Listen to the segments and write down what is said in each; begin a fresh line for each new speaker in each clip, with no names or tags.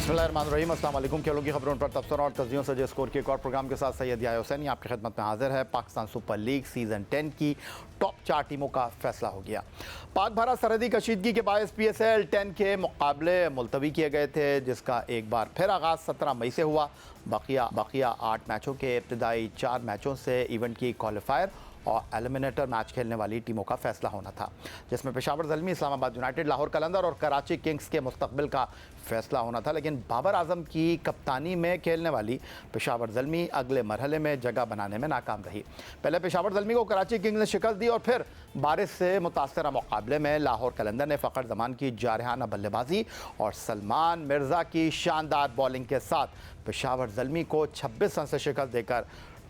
बिस्मिल्लाहिर्रहमानिर्रहीम, अस्सलाम वालेकुम। खेलों की खबरों पर तबसरा और तस्दीयों से जो स्कोर के एक और प्रोग्राम के साथ सैयद याह्या हुसैनी आपकी खिदमत में हाजिर है। पाकिस्तान सुपर लीग सीज़न 10 की टॉप 4 टीमों का फैसला हो गया। पाक भारत सरहदी कशीदगी के बायस PSL 10 के मुकाबले मुलतवी किए गए थे, जिसका एक बार फिर आगाज़ 17 मई से हुआ। बकिया 8 मैचों के इब्तदाई 4 मैचों से इवेंट की क्वालिफायर और एलिमिनेटर मैच खेलने वाली टीमों का फैसला होना था, जिसमें पेशावर ज़ल्मी, इस्लामाबाद यूनाइटेड, लाहौर कलंदर और कराची किंग्स के मुस्तकबिल का फैसला होना था। लेकिन बाबर आजम की कप्तानी में खेलने वाली पेशावर ज़ल्मी अगले मरहले में जगह बनाने में नाकाम रही। पहले पेशावर ज़ल्मी को कराची किंग्स ने शिकस्त दी और फिर बारिश से मुतासरा मुकाबले में लाहौर कलंदर ने फ़खर जमान की जारहाना बल्लेबाजी और सलमान मिर्ज़ा की शानदार बॉलिंग के साथ पेशावर ज़ल्मी को 26 रन से शिकस्त देकर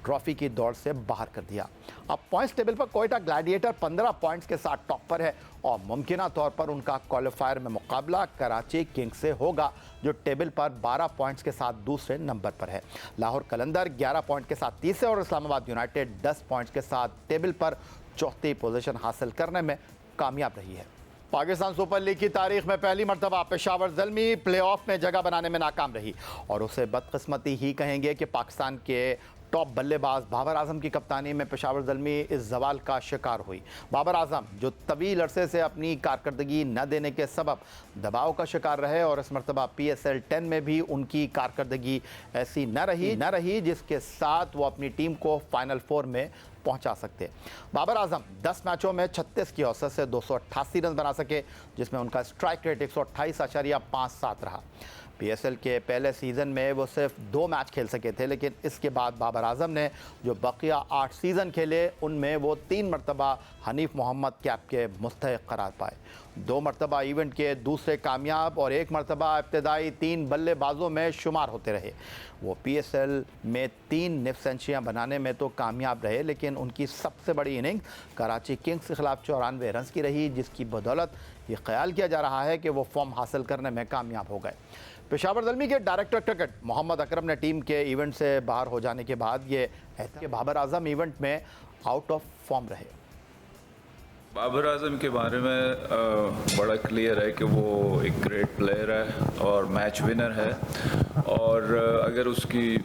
ट्रॉफी की दौड़ से बाहर कर दिया। अब पॉइंट्स टेबल पर कोयटा ग्लैडिएटर 15 पॉइंट्स के साथ टॉप पर है और मुमकिना तौर पर उनका क्वालिफायर में मुकाबला कराची किंग्स से होगा, जो टेबल पर 12 पॉइंट्स के साथ दूसरे नंबर पर है। लाहौर कलंदर 11 पॉइंट के साथ तीसरे और इस्लामाबाद यूनाइटेड 10 पॉइंट्स के साथ टेबल पर चौथी पोजीशन हासिल करने में कामयाब रही है। पाकिस्तान सुपर लीग की तारीख में पहली मरतबा पेशावर ज़ल्मी प्लेऑफ में जगह बनाने में नाकाम रही और उसे बदकिस्मती ही कहेंगे कि पाकिस्तान के टॉप बल्लेबाज बाबर आजम की कप्तानी में पेशावर ज़ल्मी इस जवाल का शिकार हुई। बाबर आजम, जो तवील अरसे से अपनी कारकर्दगी न देने के सबब दबाव का शिकार रहे और इस मरतबा PSL 10 में भी उनकी कारकर्दगी ऐसी न रही जिसके साथ वो अपनी टीम को फाइनल 4 में पहुंचा सकते। बाबर आजम 10 मैचों में 36 की औसत से 288 रन बना सके, जिसमें उनका स्ट्राइक रेट 128.57 रहा। PSL के पहले सीज़न में वो सिर्फ 2 मैच खेल सके थे, लेकिन इसके बाद बाबर आजम ने जो बकिया 8 सीज़न खेले उनमें वो 3 मरतबा हनीफ मोहम्मद कैप के मुस्तहिक करार पाए, 2 मरतबा इवेंट के दूसरे कामयाब और 1 मरतबा इब्तदाई 3 बल्लेबाजों में शुमार होते रहे। वो PSL में 3 निफ सेंचुरियाँ बनाने में तो कामयाब रहे, लेकिन उनकी सबसे बड़ी इनिंग कराची किंग्स के खिलाफ 94 रन की रही, जिसकी बदौलत ये ख्याल किया जा रहा है कि वो फॉर्म हासिल करने में कामयाब हो गए। पेशावर ज़ल्मी के डायरेक्टर क्रिकेट मोहम्मद अकरम ने टीम के इवेंट से बाहर हो जाने के बाद ये कि बाबर आजम इवेंट में आउट ऑफ फॉर्म रहे।
बाबर आजम के बारे में बड़ा क्लियर है कि वो एक ग्रेट प्लेयर है और मैच विनर है, और अगर उसकी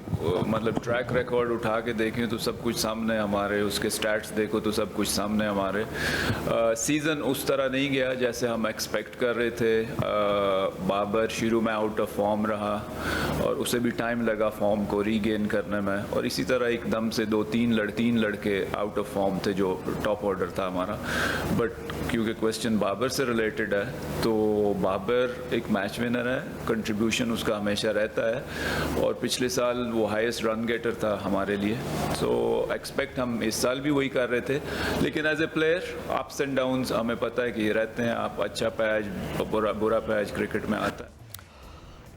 मतलब ट्रैक रिकॉर्ड उठा के देखें तो सब कुछ सामने हमारे, उसके स्टैट्स देखो तो सब कुछ सामने हमारे। सीज़न उस तरह नहीं गया जैसे हम एक्सपेक्ट कर रहे थे। बाबर शुरू में आउट ऑफ फॉर्म रहा और उसे भी टाइम लगा फॉर्म को रीगेन करने में, और इसी तरह एकदम से 2-3 लड़के आउट ऑफ फॉर्म थे जो टॉप ऑर्डर था हमारा। बट क्योंकि क्वेश्चन बाबर से रिलेटेड है तो बाबर एक मैच विनर है, कंट्रीब्यूशन उसका हमेशा रहता है और पिछले साल वो हाईएस्ट रन गेटर था हमारे लिए। सो एक्सपेक्ट हम इस साल भी वही कर रहे थे, लेकिन as a player ups and downs हमें पता है कि ये रहते हैं। आप अच्छा पैच बुरा पैच क्रिकेट में आता है।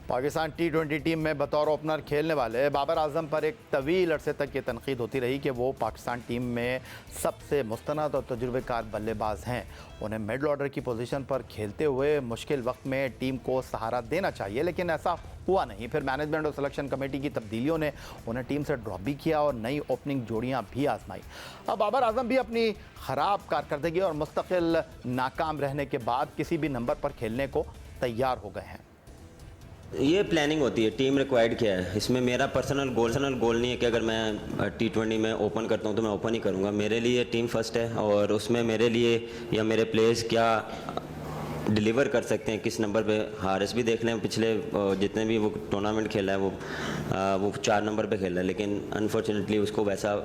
पाकिस्तान T20 टीम में बतौर ओपनर खेलने वाले बाबर आजम पर एक तवील अरसे तक ये तनकीद होती रही कि वो पाकिस्तान टीम में सबसे मुस्तनद और तजुर्बेकार बल्लेबाज हैं। उन्हें मिडल ऑर्डर की पोजीशन पर खेलते हुए मुश्किल वक्त में टीम को सहारा देना चाहिए, लेकिन ऐसा हुआ नहीं। फिर मैनेजमेंट और सिलेक्शन कमेटी की तब्दीलियों ने उन्हें टीम से ड्रॉप भी किया और नई ओपनिंग जोड़ियाँ भी आजमाई। अब बाबर आजम भी अपनी ख़राब कारकर्दगी और मुस्तकिल नाकाम रहने के बाद किसी भी नंबर पर खेलने को तैयार हो गए हैं।
ये प्लानिंग होती है, टीम रिक्वायर्ड क्या है। इसमें मेरा पर्सनल गोल नहीं है कि अगर मैं T20 में ओपन करता हूँ तो मैं ओपन ही करूँगा। मेरे लिए टीम फर्स्ट है और उसमें मेरे लिए या मेरे प्लेयर्स क्या डिलीवर कर सकते हैं, किस नंबर पे। हारिस भी देख लें, पिछले जितने भी वो टूर्नामेंट खेला है वो 4 नंबर पे खेला है, लेकिन अनफॉर्चुनेटली उसको वैसा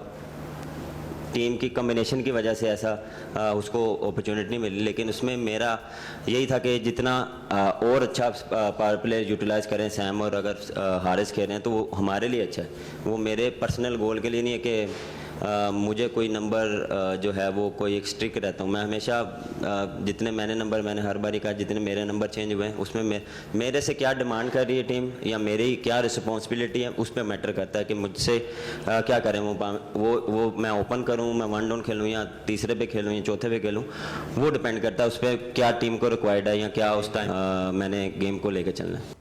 टीम की कम्बिनेशन की वजह से ऐसा उसको अपॉर्चुनिटी नहीं मिली। लेकिन उसमें मेरा यही था कि जितना और अच्छा पावर प्ले यूटिलाइज़ करें सैम और अगर हारिस खेल रहे हैं तो वो हमारे लिए अच्छा है। वो मेरे पर्सनल गोल के लिए नहीं है कि मुझे कोई नंबर जो है वो कोई एक स्ट्रिक रहता हूँ। मैं हमेशा जितने मैंने हर बारी कहा जितने मेरे नंबर चेंज हुए हैं उसमें मेरे से क्या डिमांड कर रही है टीम या मेरी क्या रिस्पॉन्सिबिलिटी है उस पर मैटर करता है कि मुझसे क्या करें। वो मैं ओपन करूँ, मैं 1 डाउन खेलूँ या तीसरे पे खेलूँ या चौथे पे खेलूँ, वो डिपेंड करता है उस पर क्या टीम को रिक्वायर्ड है या क्या उस टाइम मैंने गेम को लेकर चलना है।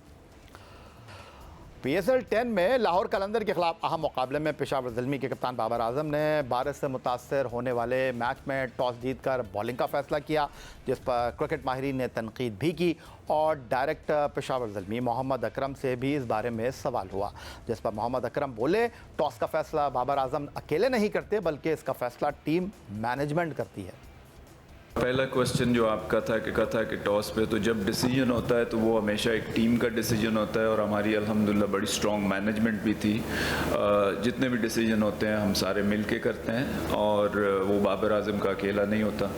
PSL 10 में लाहौर कलंदर के खिलाफ अहम मुकाबले में पेशावर ज़ल्मी के कप्तान बाबर आजम ने बारिश से मुतासर होने वाले मैच में टॉस जीतकर बॉलिंग का फैसला किया, जिस पर क्रिकेट माहिरीन ने तनकीद भी की और डायरेक्टर पेशावर ज़ल्मी मोहम्मद अकरम से भी इस बारे में सवाल हुआ, जिस पर मोहम्मद अकरम बोले टॉस का फैसला बाबर आजम अकेले नहीं करते बल्कि इसका फैसला टीम मैनेजमेंट करती है।
पहला क्वेश्चन जो आपका था कि टॉस पे, तो जब डिसीजन होता है तो वो हमेशा एक टीम का डिसीजन होता है और हमारी अल्हम्दुलिल्लाह बड़ी स्ट्रॉन्ग मैनेजमेंट भी थी। जितने भी डिसीजन होते हैं हम सारे मिल के करते हैं और वो बाबर आजम का अकेला नहीं होता।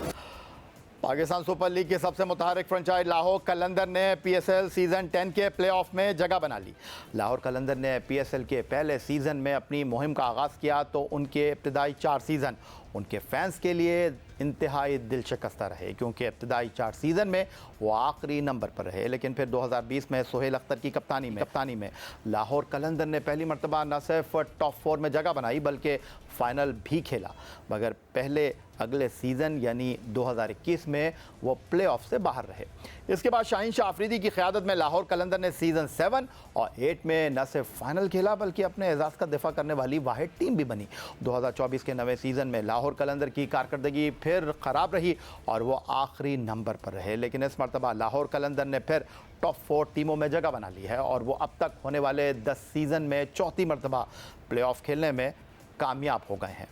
पाकिस्तान सुपर लीग की सबसे मुतहरिक फ्रेंचाइज लाहौर कलंदर ने PSL सीज़न 10 के प्लेऑफ में जगह बना ली। लाहौर कलंदर ने PSL के पहले सीज़न में अपनी मुहिम का आगाज़ किया तो उनके इब्तदाई 4 सीज़न उनके फैंस के लिए इंतहाई दिल शिकस्ता रहे, क्योंकि इब्तदाई 4 सीज़न में वो आखिरी नंबर पर रहे। लेकिन फिर 2020 में सुहेल अख्तर की कप्तानी में लाहौर कलंदर ने पहली मरतबा न सिर्फ टॉप 4 में जगह बनाई बल्कि फ़ाइनल भी खेला, मगर पहले अगले सीज़न यानी 2021 में वो प्लेऑफ से बाहर रहे। इसके बाद शाहीन शाह आफरीदी की क़यादत में लाहौर कलंदर ने सीज़न 7 और 8 में न सिर्फ फाइनल खेला बल्कि अपने एजाज़ का दिफा करने वाली वाहिद टीम भी बनी। 2024 के नवे सीज़न में लाहौर कलंदर की कारकर्दगी फिर ख़राब रही और वो आखिरी नंबर पर रहे, लेकिन इस मरतबा लाहौर कलंदर ने फिर टॉप 4 टीमों में जगह बना ली है और वो अब तक होने वाले 10 सीज़न में चौथी मरतबा प्लेऑफ खेलने में कामयाब हो गए हैं।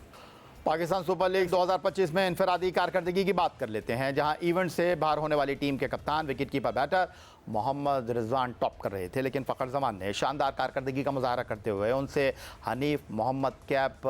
पाकिस्तान सुपर लीग 2025 में इनफरादी कारकर्दगी की बात कर लेते हैं, जहां इवेंट से बाहर होने वाली टीम के कप्तान wicket keeper batter Mohammad Rizwan top कर रहे थे, लेकिन फ़खर जमान ने शानदार कारकर्दगी का मुजाहरा करते हुए उनसे हनीफ मोहम्मद कैप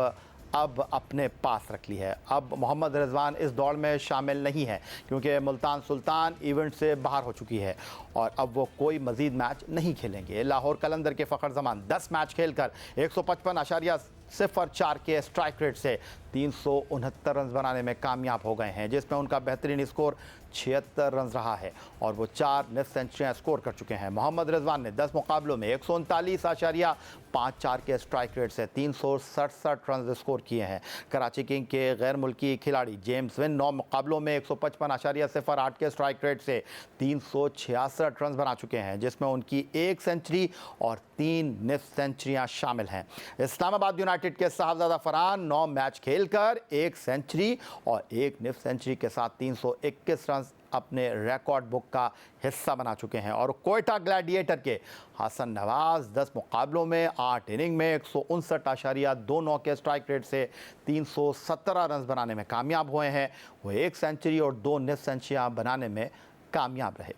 अब अपने पास रख ली है। अब मोहम्मद रिजवान इस दौड़ में शामिल नहीं है क्योंकि मुल्तान सुल्तान इवेंट से बाहर हो चुकी है और अब वो कोई मज़ीद मैच नहीं खेलेंगे। लाहौर कलंदर के फ़खर जमान 10 मैच खेलकर 155.04 के स्ट्राइक रेट से 369 रन बनाने में कामयाब हो गए हैं, जिसमें उनका बेहतरीन स्कोर 76 रन रहा है और वो 4 निफ सेंचुरियाँ स्कोर कर चुके हैं। मोहम्मद रिजवान ने 10 मुकाबलों में 139.54 के स्ट्राइक रेट से 367 रन स्कोर किए हैं। कराची किंग के गैर मुल्की खिलाड़ी जेम्स विन 9 मुकाबलों में 155.08 के स्ट्राइक रेट से 366 रन बना चुके हैं, जिसमें उनकी 1 सेंचुरी और 3 निफ सेंचुरियाँ शामिल हैं। इस्लामाबाद यूनाइटेड के साहबजादा फरहान 9 मैच खेलकर 1 सेंचुरी और 1 निफ सेंचुरी के साथ 321 रन अपने रिकॉर्ड बुक का हिस्सा बना चुके हैं और कोयटा ग्लैडिएटर के हसन नवाज 10 मुकाबलों में 8 इनिंग में 159.29 के स्ट्राइक रेट से 317 रन बनाने में कामयाब हुए हैं। वो 1 सेंचुरी और 2 निफ सेंचुरियाँ बनाने में कामयाब रहे।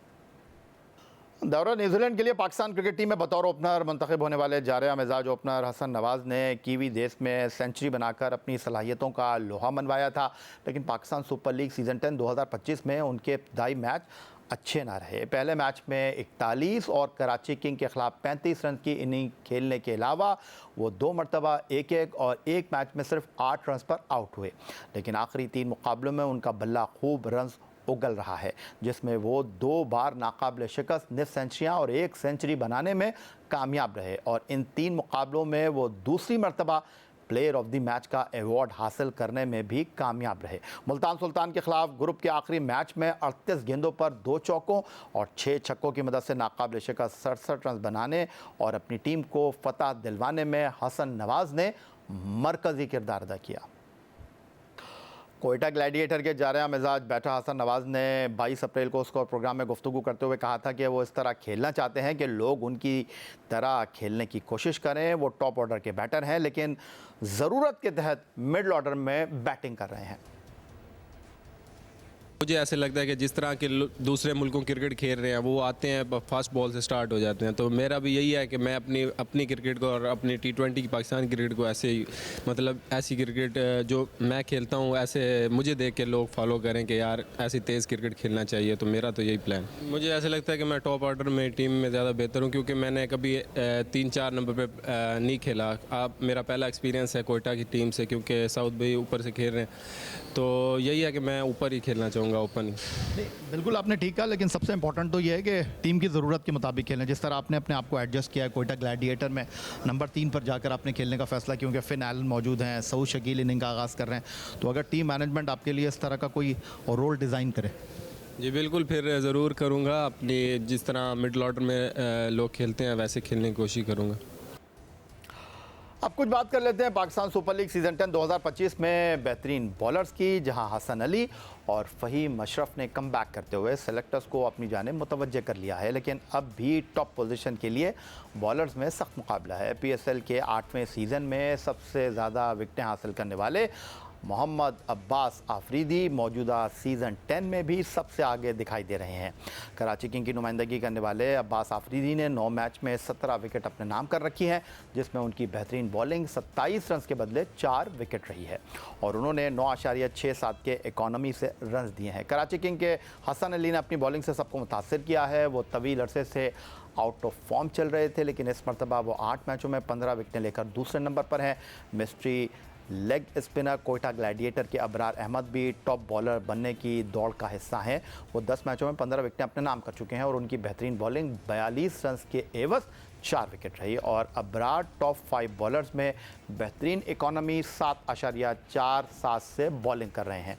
दौरा न्यूजीलैंड के लिए पाकिस्तान क्रिकेट टीम में बतौर ओपनर मुंतखब होने वाले जारिया मिजाज ओपनर हसन नवाज ने कीवी देश में सेंचुरी बनाकर अपनी सलाहियतों का लोहा मनवाया था, लेकिन पाकिस्तान सुपर लीग सीज़न 10 2025 में उनके इब्तदाई मैच अच्छे ना रहे। पहले मैच में 41 और कराची किंग के खिलाफ 35 रन की इनिंग खेलने के अलावा वो 2 मरतबा 1-1 और 1 मैच में सिर्फ 8 रन पर आउट हुए, लेकिन आखिरी 3 मुकाबलों में उनका बल्ला खूब रन उगल रहा है, जिसमें वो 2 बार नाकाबिल शिकस्त निफ सेंचुरियाँ और 1 सेंचुरी बनाने में कामयाब रहे और इन 3 मुकाबलों में वो दूसरी मरतबा प्लेयर ऑफ द मैच का अवार्ड हासिल करने में भी कामयाब रहे। मुल्तान सुल्तान के खिलाफ ग्रुप के आखिरी मैच में 38 गेंदों पर 2 चौकों और 6 छक्कों की मदद से नाकाबिल शिकस्त 67 रन बनाने और अपनी टीम को फतह दिलवाने में हसन नवाज ने मरकज़ी किरदार अदा किया। कोयटा ग्लैडिएटर के जारिया मिजाज बैटर हसन नवाज ने 22 अप्रैल को स्कोर प्रोग्राम में गुफ्तगू करते हुए कहा था कि वो इस तरह खेलना चाहते हैं कि लोग उनकी तरह खेलने की कोशिश करें। वो टॉप ऑर्डर के बैटर हैं लेकिन ज़रूरत के तहत मिडल ऑर्डर में बैटिंग कर रहे हैं।
मुझे ऐसे लगता है कि जिस तरह के दूसरे मुल्कों क्रिकेट खेल रहे हैं वो आते हैं फास्ट बॉल से स्टार्ट हो जाते हैं, तो मेरा भी यही है कि मैं अपनी क्रिकेट को और अपनी T20 की पाकिस्तान क्रिकेट को ऐसे ही मतलब ऐसी क्रिकेट जो मैं खेलता हूँ ऐसे मुझे देख के लोग फॉलो करें कि यार ऐसी तेज़ क्रिकेट खेलना चाहिए। तो मेरा तो यही प्लान। मुझे ऐसे लगता है कि मैं टॉप ऑर्डर में टीम में ज़्यादा बेहतर हूँ क्योंकि मैंने कभी 3-4 नंबर पर नहीं खेला। अब मेरा पहला एक्सपीरियंस है कोयटा की टीम से क्योंकि साउथ भाई ऊपर से खेल रहे हैं, तो यही है कि मैं ऊपर ही खेलना चाहूँगा ओपन ही।
नहीं, बिल्कुल आपने ठीक कहा, लेकिन सबसे इंपॉर्टेंट तो ये है कि टीम की ज़रूरत के मुताबिक खेलें। जिस तरह आपने अपने आप को एडजस्ट किया है कोयटा ग्लैडिएटर में नंबर 3 पर जाकर आपने खेलने का फैसला क्योंकि फिन एलन मौजूद हैं, सऊद शकील इनिंग का आगाज़ कर रहे हैं, तो अगर टीम मैनेजमेंट आपके लिए इस तरह का कोई रोल डिज़ाइन करे
जी बिल्कुल, फिर ज़रूर करूँगा। अपनी जिस तरह मिडल ऑर्डर में लोग खेलते हैं वैसे खेलने की कोशिश करूँगा।
अब कुछ बात कर लेते हैं पाकिस्तान सुपर लीग सीज़न 10 2025 में बेहतरीन बॉलर्स की, जहां हसन अली और फ़हीम अशरफ ने कमबैक करते हुए सेलेक्टर्स को अपनी जानिब मुतवज्जे कर लिया है। लेकिन अब भी टॉप पोजीशन के लिए बॉलर्स में सख्त मुकाबला है। PSL के 8वें सीज़न में सबसे ज़्यादा विकेटें हासिल करने वाले मोहम्मद अब्बास आफरीदी मौजूदा सीज़न 10 में भी सबसे आगे दिखाई दे रहे हैं। कराची किंग की नुमाइंदगी करने वाले अब्बास आफरीदी ने 9 मैच में 17 विकेट अपने नाम कर रखी हैं, जिसमें उनकी बेहतरीन बॉलिंग 27 रन के बदले 4 विकेट रही है और उन्होंने 9.67 के इकॉनमी से रन दिए हैं। कराची किंग के हसन अली ने अपनी बॉलिंग से सबको मुतासिर किया है। वो तवील अरसे से आउट ऑफ फॉर्म चल रहे थे, लेकिन इस मरतबा वो 8 मैचों में 15 विकेटें लेकर दूसरे नंबर पर हैं। Mystery leg spinner Quetta gladiator के अबरार अहमद भी टॉप बॉलर बनने की दौड़ का हिस्सा हैं। वो 10 मैचों में 15 विकेटें अपने नाम कर चुके हैं और उनकी बेहतरीन बॉलिंग 42 रन के एवज 4 विकेट रही और अबरार टॉप 5 बॉलर्स में बेहतरीन इकॉनमी 7.47 से बॉलिंग कर रहे हैं।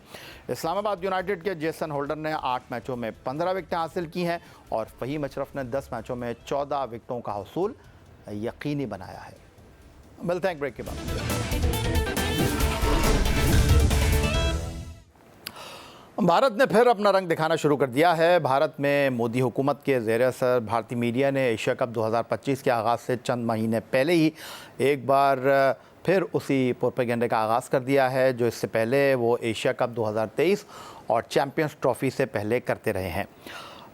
इस्लामाबाद यूनाइटेड के जेसन होल्डर ने 8 मैचों में 15 विकेटें हासिल की हैं और फ़हीम अशरफ ने 10 मैचों में 14 विकेटों का हसूल यकीनी बनाया है। मिलते हैं एक ब्रेक के बाद। भारत ने फिर अपना रंग दिखाना शुरू कर दिया है। भारत में मोदी हुकूमत के ज़ेर असर भारतीय मीडिया ने एशिया कप 2025 के आगाज़ से चंद महीने पहले ही एक बार फिर उसी प्रोपेगेंडे का आगाज़ कर दिया है जो इससे पहले वो एशिया कप 2023 और चैम्पियंस ट्रॉफ़ी से पहले करते रहे हैं।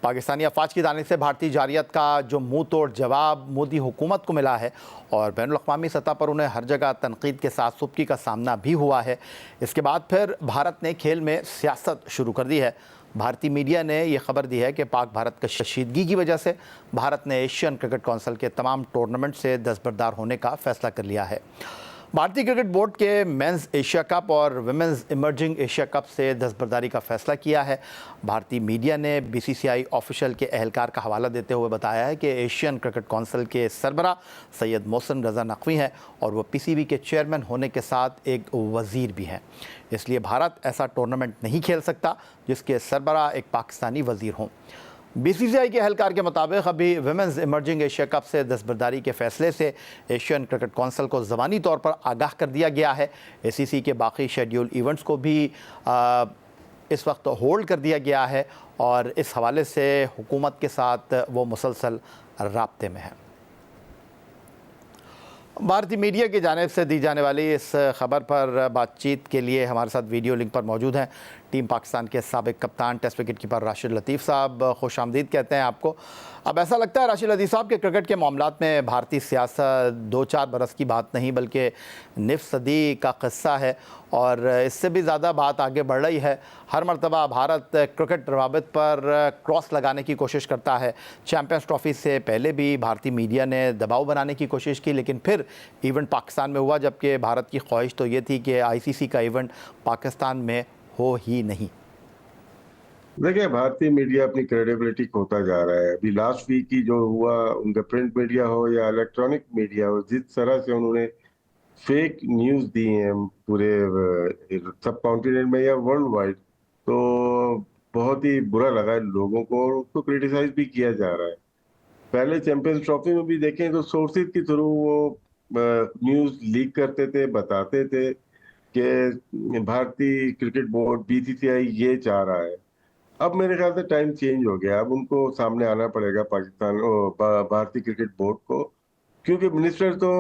पाकिस्तानी अफवाज की जानिब से भारतीय जारियत का जो मुंह तोड़ जवाब मोदी हुकूमत को मिला है और बैनुल-अक़वामी सतह पर उन्हें हर जगह तनकीद के साथ सुबकी का सामना भी हुआ है। इसके बाद फिर भारत ने खेल में सियासत शुरू कर दी है। भारतीय मीडिया ने यह खबर दी है कि पाक भारत कशीदगी की वजह से भारत ने एशियन क्रिकेट काउंसिल के तमाम टूर्नामेंट से दस्तबरदार होने का फैसला कर लिया है। भारतीय क्रिकेट बोर्ड के मेंस एशिया कप और विमेंस इमर्जिंग एशिया कप से दस्तबरदारी का फैसला किया है। भारतीय मीडिया ने BCCI ऑफिशियल के एहलकार का हवाला देते हुए बताया है कि एशियन क्रिकेट काउंसिल के सरबरा सैयद मोहसिन रज़ा नकवी हैं और वो PCB के चेयरमैन होने के साथ एक वज़ीर भी हैं। इसलिए भारत ऐसा टूर्नामेंट नहीं खेल सकता जिसके सरबरा एक पाकिस्तानी वज़ीर हों। BCCI के एहलकार के मुताबिक अभी विमेंस इमर्जिंग एशिया कप से दस्तबरदारी के फैसले से एशियन क्रिकेट काउंसिल को ज़बानी तौर पर आगाह कर दिया गया है। ACC के बाकी शेड्यूल इवेंट्स को भी इस वक्त होल्ड कर दिया गया है और इस हवाले से हुकूमत के साथ वो मुसलसल राब्ते में है। भारतीय मीडिया की जानिब से दी जाने वाली इस खबर पर बातचीत के लिए हमारे साथ वीडियो लिंक पर मौजूद हैं टीम पाकिस्तान के साबिक कप्तान टेस्ट विकेट कीपर राशिद लतीफ़ साहब। खुश आमदीद कहते हैं आपको। अब ऐसा लगता है राशिद लतीफ़ साहब के क्रिकेट के मामलात में भारतीय सियासत 2-4 बरस की बात नहीं बल्कि निफ़ सदी का क़स्सा है और इससे भी ज़्यादा बात आगे बढ़ रही है। हर मरतबा भारत क्रिकेट रवाबित पर क्रॉस लगाने की कोशिश करता है। चैम्पियंस ट्रॉफ़ी से पहले भी भारतीय मीडिया ने दबाव बनाने की कोशिश की, लेकिन फिर इवेंट पाकिस्तान में हुआ, जबकि भारत की ख्वाहिश तो ये थी कि ICC का इवेंट पाकिस्तान में हो ही नहीं।
देखिए, भारतीय मीडिया अपनी क्रेडिबिलिटी खोता जा रहा है। अभी लास्ट वीक की जो हुआ, उनका प्रिंट मीडिया हो या इलेक्ट्रॉनिक मीडिया हो, जिस तरह से उन्होंने फेक न्यूज़ दी हैं पूरे सब कॉन्टिनेंट में या वर्ल्ड वाइड, तो बहुत ही बुरा लगा है लोगों को और उसको क्रिटिसाइज भी किया जा रहा है। पहले चैंपियंस ट्रॉफी में भी देखें तो सोर्सेज के थ्रू वो न्यूज़ लीक करते थे, बताते थे कि भारतीय क्रिकेट बोर्ड BCCI ये चाह रहा है। अब मेरे ख्याल से टाइम चेंज हो गया। अब उनको सामने आना पड़ेगा भारतीय क्रिकेट बोर्ड को, क्योंकि मिनिस्टर तो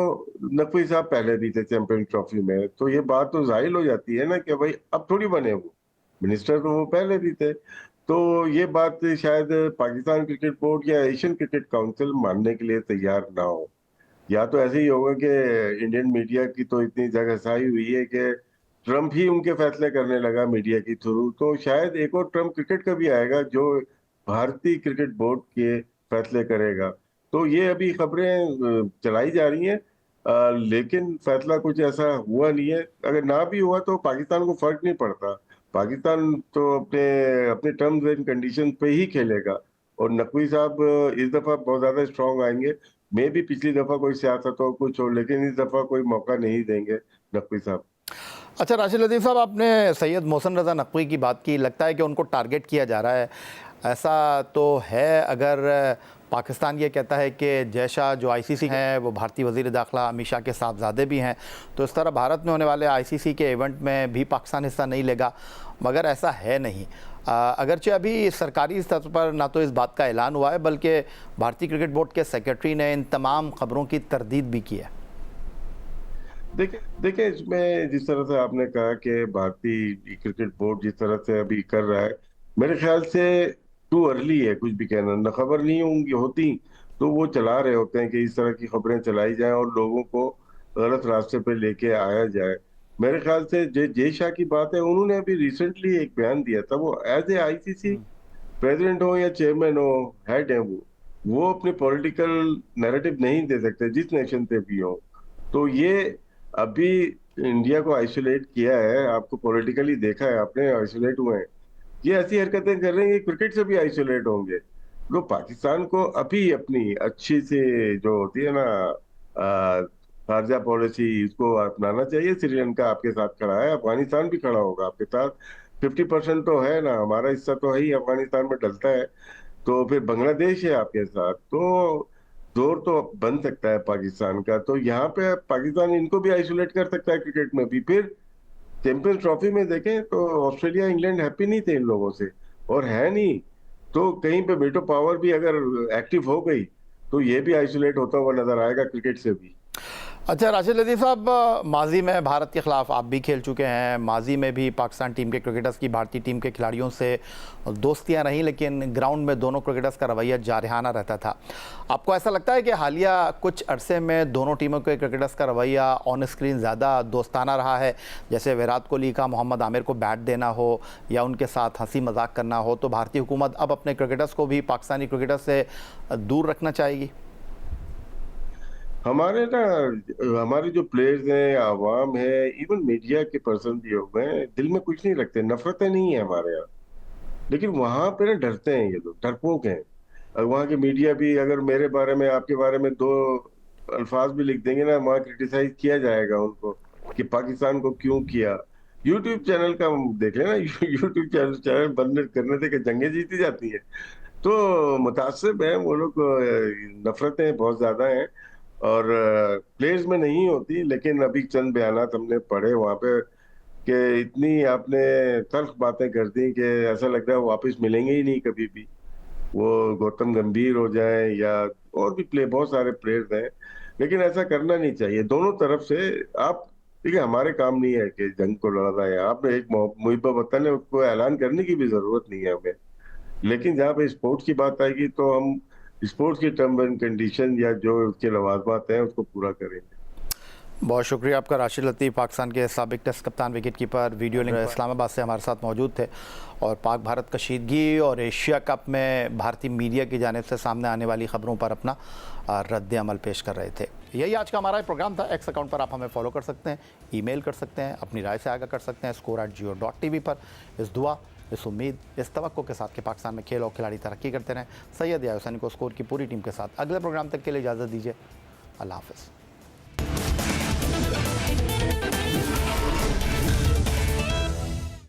नकवी साहब पहले भी थे चैंपियंस ट्रॉफी में, तो ये बात तो जाहिर हो जाती है ना कि भाई अब थोड़ी बने वो मिनिस्टर, तो वो पहले भी थे। तो ये बात शायद पाकिस्तान क्रिकेट बोर्ड या एशियन क्रिकेट काउंसिल मानने के लिए तैयार ना हो। या तो ऐसे ही होगा कि इंडियन मीडिया की तो इतनी जगहसाई हुई है कि ट्रम्प ही उनके फैसले करने लगा मीडिया के थ्रू, तो शायद एक और ट्रम्प क्रिकेट का भी आएगा जो भारतीय क्रिकेट बोर्ड के फैसले करेगा। तो ये अभी खबरें चलाई जा रही हैं, लेकिन फैसला कुछ ऐसा हुआ नहीं है। अगर ना भी हुआ तो पाकिस्तान को फर्क नहीं पड़ता। पाकिस्तान तो अपने अपने टर्म्स एंड कंडीशन पे ही खेलेगा और नकवी साहब इस दफा बहुत ज्यादा स्ट्रांग आएंगे। मे भी पिछली दफा कोई सियासत हो कुछ हो, लेकिन इस दफा कोई मौका नहीं देंगे नकवी साहब।
अच्छा राशिद लतीफ़ साहब, आपने सैयद मोहसिन रज़ा नकवी की बात की, लगता है कि उनको टारगेट किया जा रहा है, ऐसा तो है? अगर पाकिस्तान ये कहता है कि जय शाह जो आईसीसी हैं वो भारतीय वज़ीर दाखिला अमित शाह के साहबजादे भी हैं, तो इस तरह भारत में होने वाले आईसीसी के इवेंट में भी पाकिस्तान हिस्सा नहीं लेगा, मगर ऐसा है नहीं। अगरचे अभी सरकारी स्तर पर ना तो इस बात का ऐलान हुआ है, बल्कि भारतीय क्रिकेट बोर्ड के सेक्रेटरी ने इन तमाम खबरों की तरदीद भी की है।
देखिए इसमें जिस तरह से आपने कहा कि भारतीय क्रिकेट बोर्ड जिस तरह से अभी कर रहा है, मेरे ख्याल से टू अर्ली है कुछ भी कहना। न खबर नहीं होंगी होती तो वो चला रहे होते हैं कि इस तरह की खबरें चलाई जाएं और लोगों को गलत रास्ते पे लेके आया जाए। मेरे ख्याल से जय शाह की बात है, उन्होंने अभी रिसेंटली एक बयान दिया था। वो एज ए आईसीसी प्रेसिडेंट हो या चेयरमैन हो, हेड है वो अपने पॉलिटिकल नैरेटिव नहीं दे सकते जिस नेशन से भी हो। तो ये अभी इंडिया को आइसोलेट किया है, आपको पॉलिटिकली देखा है आपने, आइसोलेट हुए हैं। ये ऐसी हरकतें कर रहे हैं कि क्रिकेट से भी आइसोलेट होंगे। तो पाकिस्तान को अभी अपनी अच्छी से जो होती है ना खारजा पॉलिसी, इसको अपनाना चाहिए। श्रीलंका आपके साथ खड़ा है, अफगानिस्तान भी खड़ा होगा आपके साथ। 50% तो है ना, हमारा हिस्सा तो है ही, अफगानिस्तान में डलता है। तो फिर बांग्लादेश है आपके साथ, तो जोर तो बन सकता है पाकिस्तान का। तो यहाँ पे पाकिस्तान इनको भी आइसोलेट कर सकता है क्रिकेट में भी। फिर चैंपियंस ट्रॉफी में देखें तो ऑस्ट्रेलिया इंग्लैंड हैप्पी नहीं थे इन लोगों से, और है नहीं। तो कहीं पे वेटो पावर भी अगर एक्टिव हो गई तो ये भी आइसोलेट होता हुआ नजर आएगा क्रिकेट से भी।
अच्छा राशिद लतीफ़ साहब, माजी में भारत के ख़िलाफ़ आप भी खेल चुके हैं, माजी में भी पाकिस्तान टीम के क्रिकेटर्स की भारतीय टीम के खिलाड़ियों से दोस्तियां रहीं, लेकिन ग्राउंड में दोनों क्रिकेटर्स का रवैया जारहाना रहता था। आपको ऐसा लगता है कि हालिया कुछ अरसे में दोनों टीमों के क्रिकेटर्स का रवैया ऑन स्क्रीन ज़्यादा दोस्ताना रहा है? जैसे विराट कोहली का मोहम्मद आमिर को बैट देना हो या उनके साथ हंसी मजाक करना हो, तो भारतीय हुकूमत अब अपने क्रिकेटर्स को भी पाकिस्तानी क्रिकेटर्स से दूर रखना चाहेगी?
हमारे ना हमारे जो प्लेयर्स हैं, आवाम है, इवन मीडिया के पर्सन भी हो गए, दिल में कुछ नहीं रखते, नफरतें नहीं है हमारे यहाँ। लेकिन वहां पे ना डरते हैं, ये लोग डरपोक हैं। और वहाँ के मीडिया भी अगर मेरे बारे में आपके बारे में दो अल्फाज भी लिख देंगे ना, वहाँ क्रिटिसाइज किया जाएगा उनको कि पाकिस्तान को क्यों किया। यूट्यूब चैनल का देख लेना, यूट्यूब चैनल बंद करने से कि जंगें जीती जाती है। तो मुतासिब है वो लोग, नफरतें बहुत ज्यादा हैं और प्लेयर्स में नहीं होती। लेकिन अभी चंद बयानात हमने पढ़े वहां पे कि इतनी आपने तल्ख बातें कर दी कि ऐसा लग रहा है वो वापस मिलेंगे ही नहीं कभी भी। वो गौतम गंभीर हो जाए या और भी बहुत सारे प्लेयर्स हैं। लेकिन ऐसा करना नहीं चाहिए दोनों तरफ से। आप देखिए, हमारे काम नहीं है कि जंग को लड़ना है। आपने एक मुहिब्बत वतन है, उसको ऐलान करने की भी जरूरत नहीं है हमें। लेकिन जहाँ पे स्पोर्ट्स की बात आएगी तो हम स्पोर्ट्स की टर्म एंड कंडीशन या जो उसके लवाजमात हैं उसको पूरा करेंगे।
बहुत शुक्रिया आपका। राशिद लतीफ़ पाकिस्तान के साबिक टेस्ट कप्तान, wicket keeper, video link Islamabad से हमारे साथ मौजूद थे और पाक भारत कशीदगी और एशिया कप में भारतीय मीडिया की जानिब से सामने आने वाली ख़बरों पर अपना रद्द अमल पेश कर रहे थे। यही आज का हमारा प्रोग्राम था। एक्स अकाउंट पर आप हमें फॉलो कर सकते हैं, ईमेल कर सकते हैं, अपनी राय से आगाह कर सकते हैं score@geo.tv पर। इस दुआ, इस उम्मीद, इस तवक्को के साथ कि पाकिस्तान में खेल और खिलाड़ी तरक्की करते रहें, सैयद याओ हुसैनी को स्कोर की पूरी टीम के साथ अगले प्रोग्राम तक के लिए इजाज़त दीजिए। अल्लाह हाफ़िज़।